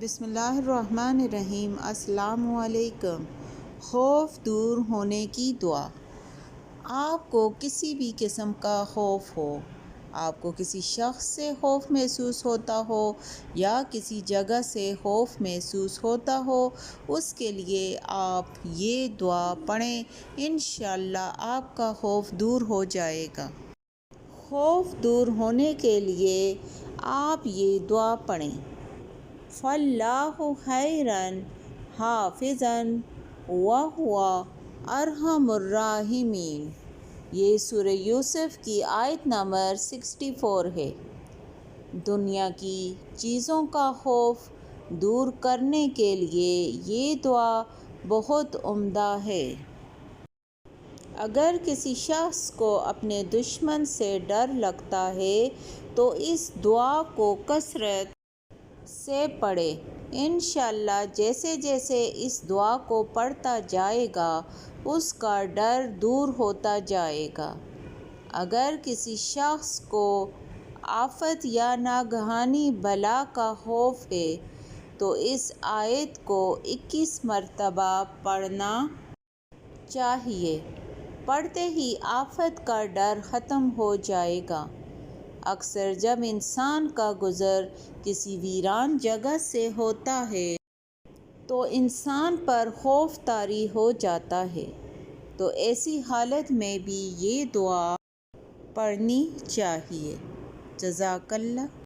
بسم اللہ الرحمن الرحیم۔ السلام علیکم۔ خوف دور ہونے کی دعا۔ آپ کو کسی بھی قسم کا خوف ہو، آپ کو کسی شخص سے خوف محسوس ہوتا ہو یا کسی جگہ سے خوف محسوس ہوتا ہو، اس کے لیے آپ یہ دعا پڑھیں، انشاءاللہ آپ کا خوف دور ہو جائے گا۔ خوف دور ہونے کے لیے آپ یہ دعا پڑھیں: فَاللَّهُ خَيْرٌ حَافِظًا وَهُوَ أَرْحَمُ الرَّاحِمِينَ۔ یہ سورہ یوسف کی آیت نمبر 64 ہے۔ دنیا کی چیزوں کا خوف دور کرنے کے لیے یہ دعا بہت عمدہ ہے۔ اگر کسی شخص کو اپنے دشمن سے ڈر لگتا ہے تو اس دعا کو کثرت سے پڑھے، انشاءاللہ جیسے جیسے اس دعا کو پڑھتا جائے گا اس کا ڈر دور ہوتا جائے گا۔ اگر کسی شخص کو آفت یا ناگہانی بلا کا خوف ہے تو اس آیت کو 21 مرتبہ پڑھنا چاہیے۔ پڑھتے ہی آفت کا ڈر ختم ہو جائے گا۔ اکثر جب انسان کا گزر کسی ویران جگہ سے ہوتا ہے تو انسان پر خوف طاری ہو جاتا ہے، تو ایسی حالت میں بھی یہ دعا پڑھنی چاہیے۔ جزاک اللہ۔